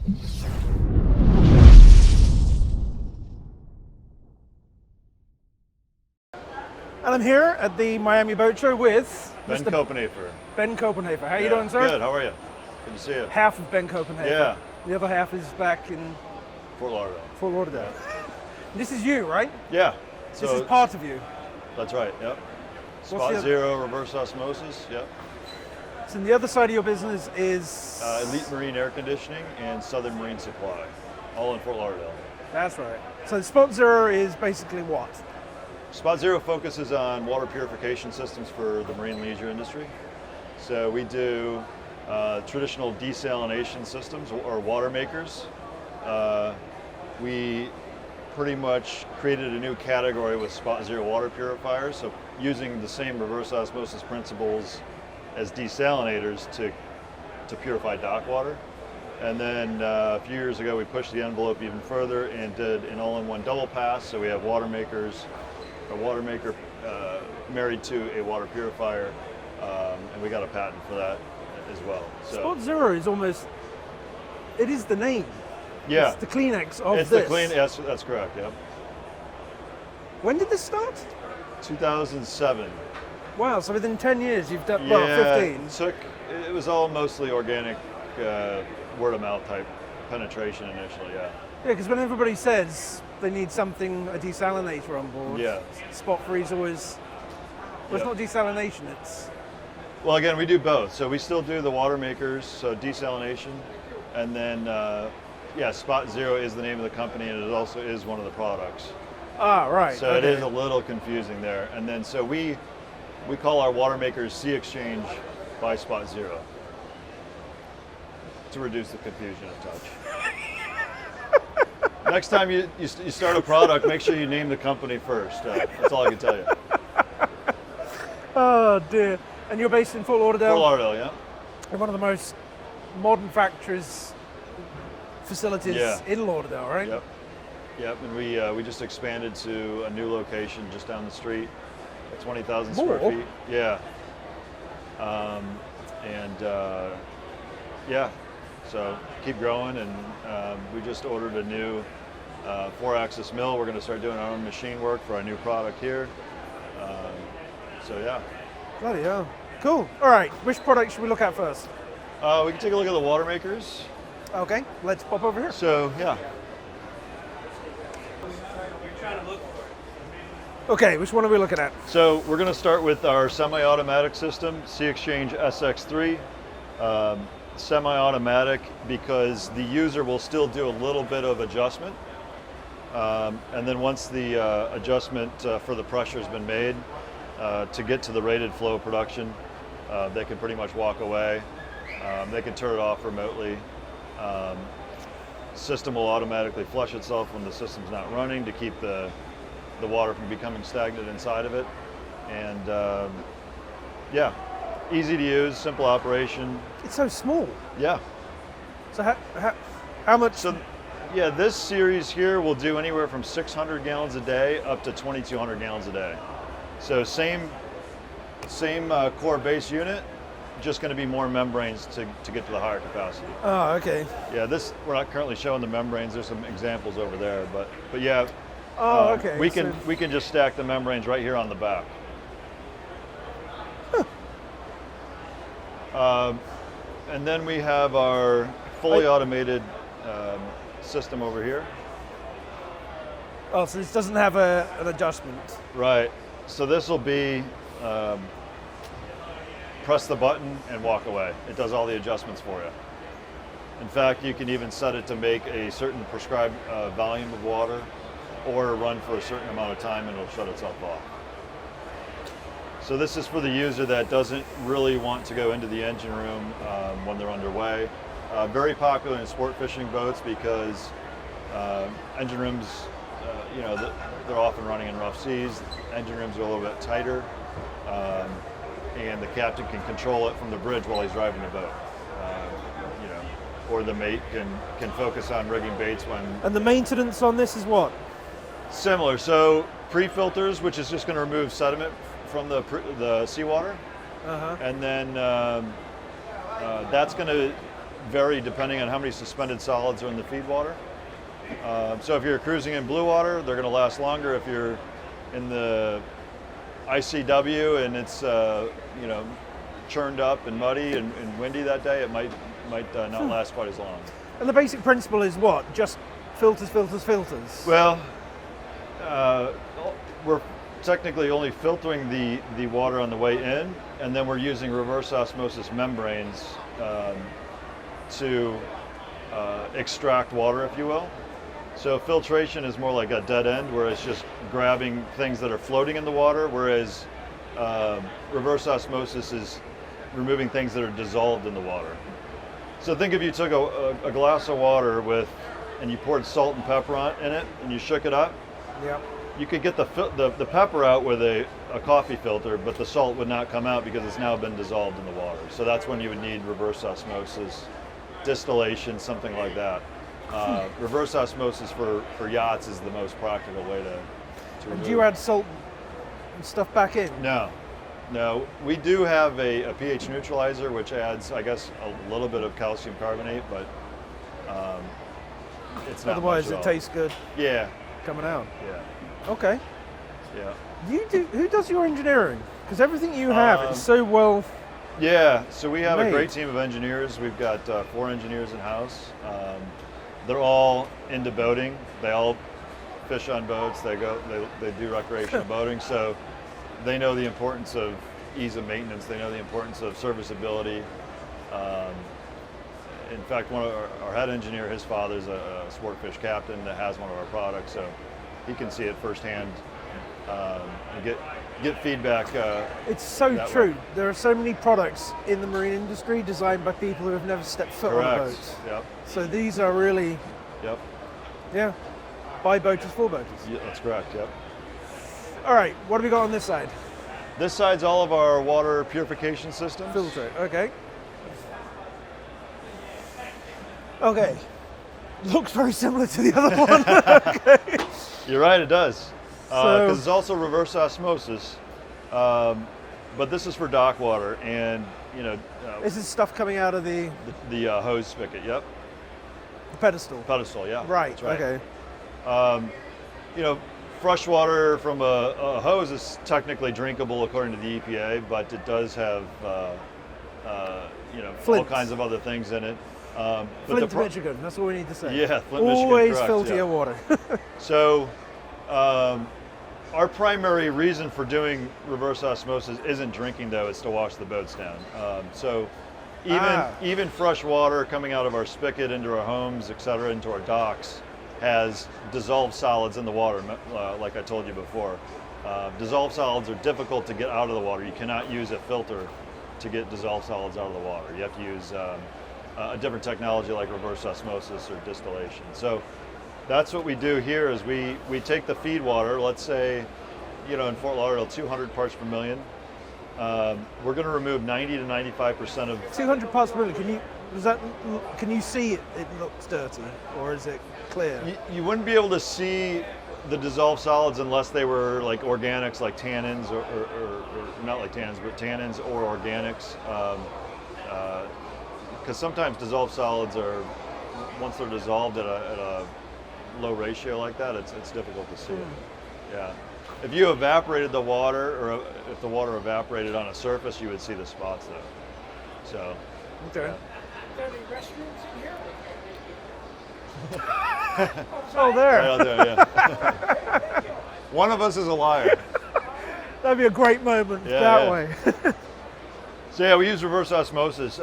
And I'm here at the Miami Boat Show with Ben Koppenheifer. Ben Koppenheifer. How are you doing, sir? Good, how are you? Good to see you. Half of Ben Koppenheifer. Yeah. The other half is back in Fort Lauderdale. Fort Lauderdale. This is you, right? Yeah. This is part of you. That's right, yep. What's SPOTZERO, reverse osmosis, yep. So the other side of your business is? Elite Marine Air Conditioning and Southern Marine Supply, all in Fort Lauderdale. That's right. So SPOTZERO is basically what? SPOTZERO focuses on water purification systems for the marine leisure industry. So we do traditional desalination systems or water makers. We pretty much created a new category with SPOTZERO water purifiers, so using the same reverse osmosis principles as desalinators to purify dock water. And then a few years ago we pushed the envelope even further and did an all-in-one double pass, so we have water makers, a water maker married to a water purifier, and we got a patent for that as well. So SPOTZERO is almost, it is the name. yeah, It's the Kleenex of it's this. the clean. Yes, that's correct. Yep. When did this start? 2007. Wow, so within 10 years you've done, Yeah, well, 15. it was all mostly organic, word of mouth type penetration initially. Yeah. Yeah, because when everybody says they need something, a desalinator on board, Yeah. Spot Freeze always, well, it's not desalination, it's... Well, again, we do both. So we still do the water makers, so desalination, and then yeah, SPOTZERO is the name of the company, and it also is one of the products. Ah, right. So okay. it is a little confusing there. And then so we call our water makers Sea Exchange by SPOTZERO to reduce the confusion a touch. Next time you start a product, make sure you name the company first. That's all I can tell you. Oh dear. And you're based in Fort Lauderdale? Fort Lauderdale, yeah. In one of the most modern facilities Yeah. in Lauderdale, right? Yep. Yep. And we just expanded to a new location just down the street, at 20,000 square More? feet. Yeah. Yeah. So keep growing, and we just ordered a new 4-axis mill. We're going to start doing our own machine work for our new product here. So yeah. Bloody hell. Cool. All right, which product should we look at first? We can take a look at the water makers. Okay, let's pop over here. So yeah. Okay, which one are we looking at? So we're going to start with our semi-automatic system, Sea Exchange SX3. Semi-automatic because the user will still do a little bit of adjustment. And then once the adjustment for the pressure has been made to get to the rated flow production, they can pretty much walk away. They can turn it off remotely. System will automatically flush itself when the system's not running to keep the water from becoming stagnant inside of it. And yeah, easy to use, simple operation. It's so small. Yeah. So how much? So yeah, this series here will do anywhere from 600 gallons a day up to 2,200 gallons a day. So same core base unit, just going to be more membranes to get to the higher capacity. Oh, okay. Yeah, we're not currently showing the membranes. There's some examples over there, but yeah. Oh, okay. We can just stack the membranes right here on the back. Huh. And then we have our fully automated system over here. Oh, so this doesn't have an adjustment. Right. So this will be press the button and walk away. It does all the adjustments for you. In fact, you can even set it to make a certain prescribed volume of water or run for a certain amount of time and it'll shut itself off. So this is for the user that doesn't really want to go into the engine room when they're underway. Very popular in sport fishing boats because engine rooms, they're often running in rough seas. Engine rooms are a little bit tighter, and the captain can control it from the bridge while he's driving the boat. Or the mate can focus on rigging baits when. And the maintenance on this is what? Similar. So pre-filters, which is just going to remove sediment from the seawater, and then that's going to vary depending on how many suspended solids are in the feed water. So if you're cruising in blue water, they're going to last longer. If you're in the ICW and it's churned up and muddy and windy that day, it might not last quite as long. And the basic principle is what? Just filters, filters, filters? Well, we're technically only filtering the water on the way in, and then we're using reverse osmosis membranes to extract water, if you will. So filtration is more like a dead end, where it's just grabbing things that are floating in the water, whereas reverse osmosis is removing things that are dissolved in the water. So think if you took a glass of water and you poured salt and pepper in it, and you shook it up. Yep. You could get the pepper out with a coffee filter, but the salt would not come out because it's now been dissolved in the water. So that's when you would need reverse osmosis, distillation, something like that. Reverse osmosis for yachts is the most practical way to remove. Do you add salt and stuff back in? No. We do have a pH neutralizer, which adds, I guess, a little bit of calcium carbonate, but it's not Otherwise, much at it all. tastes good. Yeah. Coming out. Yeah. Okay. Yeah. Who does your engineering? Because everything you have is so well. Yeah. So we have made. a great team of engineers. We've got 4 engineers in house. They're all into boating. They all fish on boats. They do recreational boating. So they know the importance of ease of maintenance. They know the importance of serviceability. In fact, one of our head engineer, his father's a sport fish captain that has one of our products, so he can see it firsthand and get feedback. It's so true. way. There are so many products in the marine industry designed by people who have never stepped foot on a boat. Yep. So these are really, Yep. yeah, by boaters for boaters. Yeah, that's correct. Yep. All right, what have we got on this side? This side's all of our water purification systems. Filter, okay. Okay. Looks very similar to the other one. Okay. You're right, it does. Because So- it's also reverse osmosis, but this is for dock water, and This is stuff coming out of the the hose spigot. Yep. pedestal. Pedestal. Yeah. Right, That's right. okay. Fresh water from a hose is technically drinkable according to the EPA, but it does have all Flint. kinds of other things in it. But Flint, Michigan, that's all we need to say. Yeah, Flint, Michigan, Always correct, filter yeah. your water. So our primary reason for doing reverse osmosis isn't drinking, though, it's to wash the boats down. So even fresh water coming out of our spigot into our homes, et cetera, into our docks, has dissolved solids in the water, like I told you before. Dissolved solids are difficult to get out of the water. You cannot use a filter to get dissolved solids out of the water. You have to use a different technology like reverse osmosis or distillation. So that's what we do here is we take the feed water, let's say, in Fort Lauderdale, 200 parts per million. We're going to remove 90 to 95% of 200 parts per million. Can you see it looks dirty, or is it clear? You wouldn't be able to see the dissolved solids unless they were like organics, like tannins, or not like tannins, but tannins or organics. Because sometimes dissolved solids are, once they're dissolved at a low ratio like that, it's difficult to see it. Yeah. If you evaporated the water, or if the water evaporated on a surface, you would see the spots though. So. Okay. Yeah. Are there any restrooms in here? Oh, there. Right out there, yeah. One of us is a liar. That'd be a great moment Yeah, that yeah. way. So yeah, we use reverse osmosis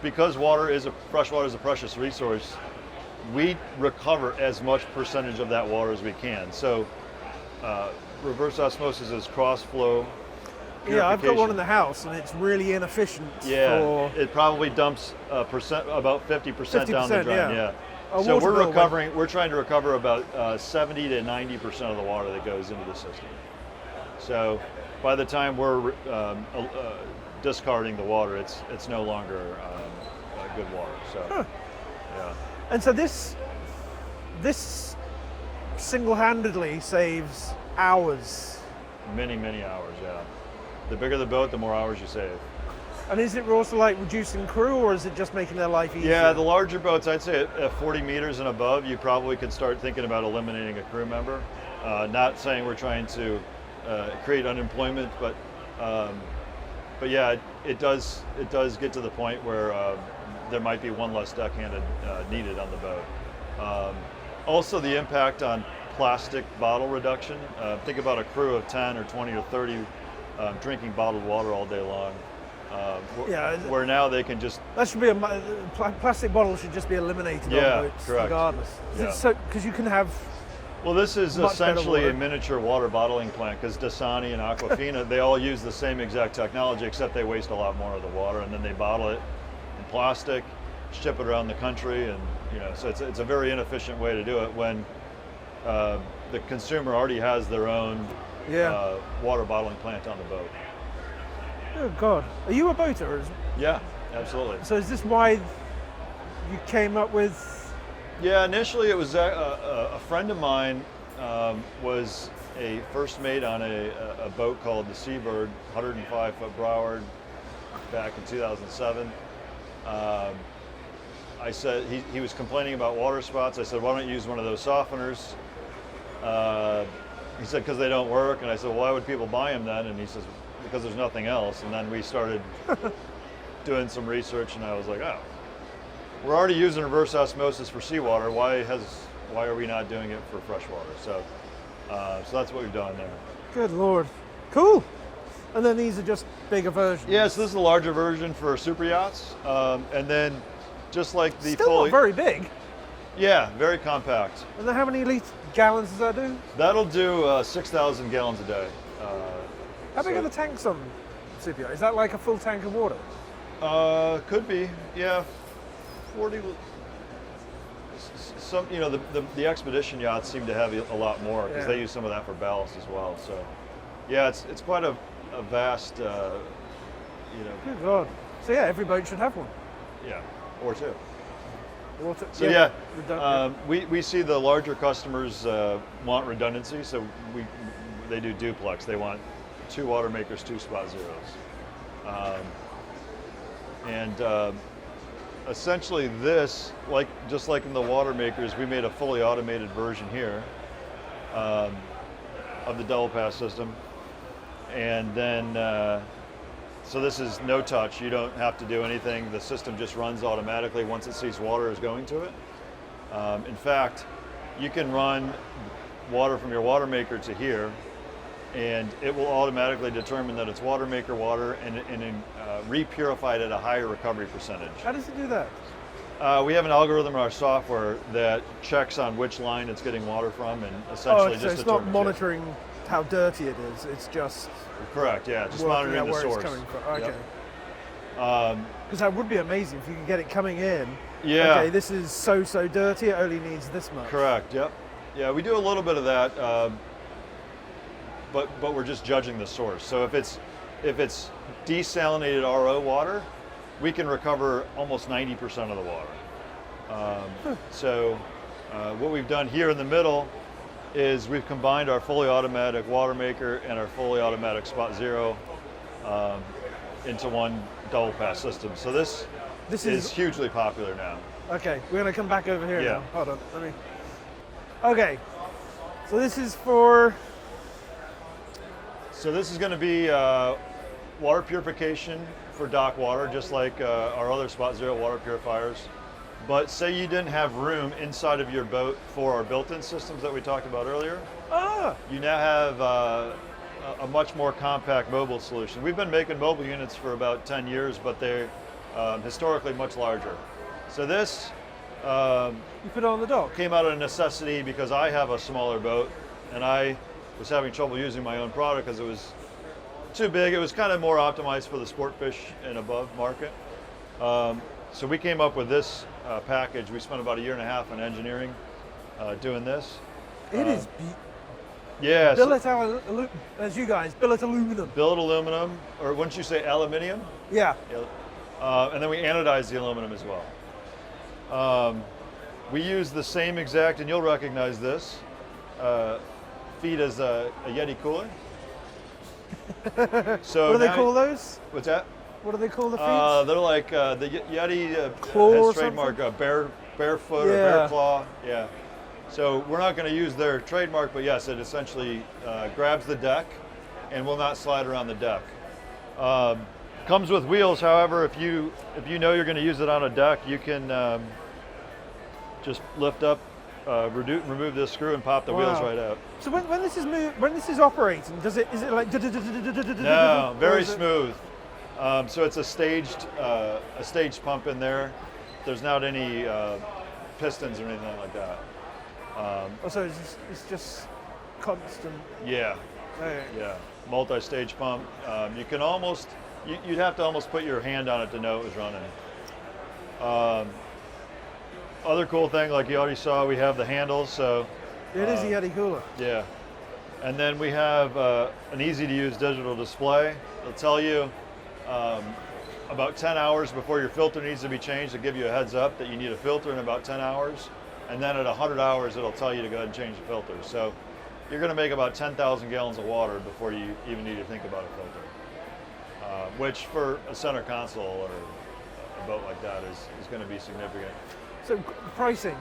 because fresh water is a precious resource. We recover as much percentage of that water as we can. So reverse osmosis is cross flow. Yeah, I've got one in the house, and it's really inefficient. Yeah, for it probably dumps about 50% down the 50%, drain. yeah. A So water bill, we're trying to recover about 70 to 90% of the water that goes into the system. So by the time we're discarding the water, it's no longer good water. So yeah. And so this single-handedly saves hours. Many hours, yeah. The bigger the boat, the more hours you save. And is it also like reducing crew, or is it just making their life easier? Yeah, the larger boats, I'd say at 40 meters and above, you probably could start thinking about eliminating a crew member. Not saying we're trying to create unemployment, but yeah, it does get to the point where there might be one less deckhand needed on the boat. Also, the impact on plastic bottle reduction. Think about a crew of 10 or 20 or 30 drinking bottled water all day long. Where now they can just... That should be plastic bottles should just be eliminated on boats, correct. regardless. Yeah. So, because you can have... Well, this is much essentially better a miniature water bottling plant, because Dasani and Aquafina, they all use the same exact technology, except they waste a lot more of the water, and then they bottle it in plastic, ship it around the country, and so it's a very inefficient way to do it when the consumer already has their own water bottling plant on the boat. Oh God, are you a boater? Yeah, absolutely. So is this why you came up with? Yeah, initially it was a friend of mine was a first mate on a boat called the Seabird, 105-foot Broward, back in 2007. I said, he was complaining about water spots. I said, why don't you use one of those softeners? He said, because they don't work. And I said, well, why would people buy them then? And he says, because there's nothing else. And then we started doing some research, and I was like, oh, we're already using reverse osmosis for seawater. Why are we not doing it for freshwater? So that's what we've done there. Good Lord, cool. And then these are just bigger versions. Yeah, so this is a larger version for super yachts, and then just like the still not very big. Yeah, very compact. And then how many gallons does that do? That'll do 6,000 gallons a day. How big are the tanks on super yacht? Is that like a full tank of water? Could be, yeah. 40. Some, the expedition yachts seem to have a lot more because they use some of that for ballast as well. So, yeah, it's quite a vast, Good God. So yeah, every boat should have one. Yeah, or two. So yeah, we see the larger customers want redundancy, so they do duplex. They want 2 water makers, 2 SPOTZEROs. Essentially this, just like in the water makers, we made a fully automated version here of the double pass system. And then, so this is no touch. You don't have to do anything. The system just runs automatically once it sees water is going to it. In fact, you can run water from your water maker to here, and it will automatically determine that it's water maker water and re-purify it at a higher recovery percentage. How does it do that? We have an algorithm in our software that checks on which line it's getting water from, and essentially so just it's not determines monitoring how dirty it is. It's just correct. Yeah, just monitoring the where source. It's coming from. Okay. Yep. Because that would be amazing if you could get it coming in. Yeah. Okay, this is so dirty. It only needs this much. Correct. Yep. Yeah, we do a little bit of that, but we're just judging the source. So if it's desalinated RO water, we can recover almost 90% of the water. So what we've done here in the middle is we've combined our fully automatic water maker and our fully automatic SPOTZERO into one double pass system. So this is hugely popular now. Okay, we're going to come back over here now. Hold on, let me. Okay, so this is for. So this is going to be water purification for dock water, just like our other SPOTZERO water purifiers. But say you didn't have room inside of your boat for our built-in systems that we talked about earlier. You now have a much more compact mobile solution. We've been making mobile units for about 10 years, but they're historically much larger. So this you put it on the dock. Came out of necessity because I have a smaller boat, and I was having trouble using my own product because it was too big. It was kind of more optimized for the sport fish and above market. So we came up with this package. We spent about 1.5 years on engineering doing this. It is. Yeah. Billet as you guys, billet aluminum. Billet aluminum, or wouldn't you say aluminium? Yeah. And then we anodize the aluminum as well. We use the same exact, and you'll recognize this, feed as a Yeti cooler. So what do they call those? What's that? What do they call the feet? They're like the Yeti Claw or has trademark barefoot or Yeah. bear claw. Yeah. So we're not going to use their trademark, but yes, it essentially grabs the deck and will not slide around the deck. Comes with wheels. However, if you know you're going to use it on a deck, you can just lift up, remove this screw, and pop the wheels Wow. right out. So when this is operating, is it like? No, or very is it- smooth. So it's a staged pump in there. There's not any pistons or anything like that. Oh, so it's just constant. Yeah, Okay. yeah. Multi-stage pump. You can almost, you'd have to almost put your hand on it to know it was running. Other cool thing, like you already saw, we have the handles. So It is the Yeti cooler. yeah. And then we have an easy-to-use digital display. It'll tell you about 10 hours before your filter needs to be changed. It'll give you a heads up that you need a filter in about 10 hours. And then at 100 hours, it'll tell you to go ahead and change the filter. So you're going to make about 10,000 gallons of water before you even need to think about a filter, which for a center console or a boat like that is going to be significant. So pricing,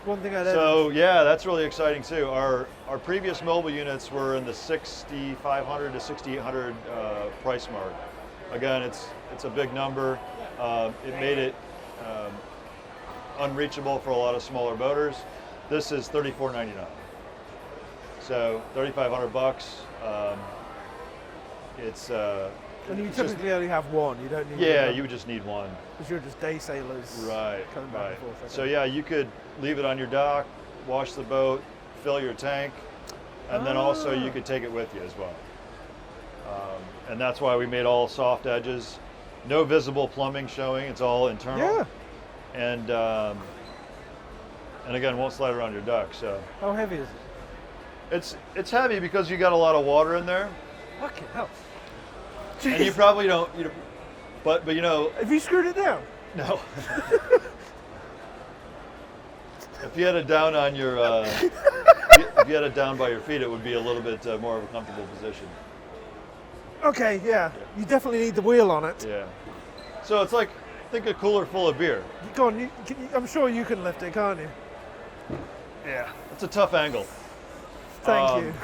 one thing I did. So yeah, that's really exciting too. Our previous mobile units were in the 6,500 to 6,800 price mark. Again, it's a big number. It made it unreachable for a lot of smaller boaters. This is $34.99. So $3,500. It's and you it's just- typically only have one. You don't need. yeah, you would just need one. Because you're just day sailors. Right, Coming back right. and forth. Okay. So yeah, you could leave it on your dock, wash the boat, fill your tank, and then also you could take it with you as well. And that's why we made all soft edges, no visible plumbing showing. It's all internal. Yeah. And again, won't slide around your dock. So How heavy is it? it's heavy because you got a lot of water in there, Fucking hell. and you probably don't. But you know, Have you screwed it down? no. If you had it down on your, if you had it down by your feet, it would be a little bit more of a comfortable position. Okay, yeah. You definitely need the wheel on it. Yeah. So it's like, think a cooler full of beer. Go on, I'm sure you can lift it, can't you? Yeah. It's a tough angle. Thank you.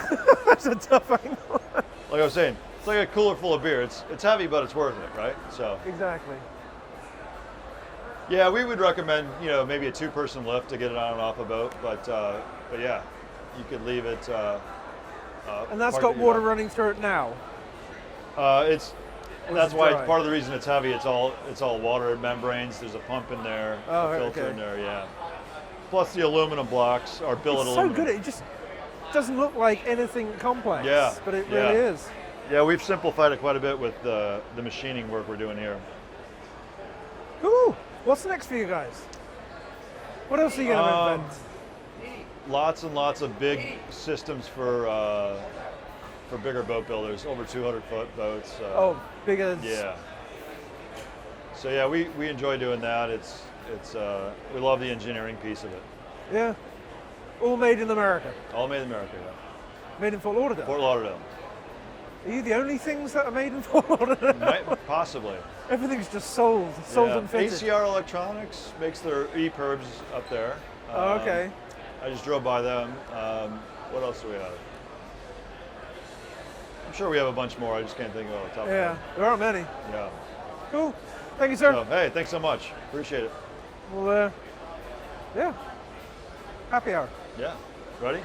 That's a tough angle. Like I was saying, it's like a cooler full of beer. It's heavy, but it's worth it, right? So Exactly. yeah, we would recommend, maybe a 2-person lift to get it on and off a boat. But yeah, you could leave it. And that's parked got at your water dock. running through it now. That's it why dry? part of the reason it's heavy. It's all water membranes. There's a pump in there, Oh, a filter okay. in there. Yeah. Plus the aluminum blocks are billet It's so aluminum. good. It just doesn't look like anything complex. Yeah, But it yeah. really is. Yeah, we've simplified it quite a bit with the machining work we're doing here. Cool. What's next for you guys? What else are you going to invent? Lots and lots of big systems for bigger boat builders, over 200-foot boats. Oh, bigger. Yeah. So yeah, we enjoy doing that. We love the engineering piece of it. Yeah. All made in America. All made in America. Yeah. Made in Fort Lauderdale. Fort Lauderdale. Are you the only things that are made in Fort Lauderdale? Might, possibly. Everything's just sold Yeah. and fitted. ACR Electronics makes their EPIRBs up there. Oh, okay. I just drove by them. What else do we have? I'm sure we have a bunch more. I just can't think of it off the top of my Yeah, head. there aren't many. Yeah. Cool. Thank you, sir. So, hey, thanks so much. Appreciate it. Well, yeah. Happy hour. Yeah. Ready?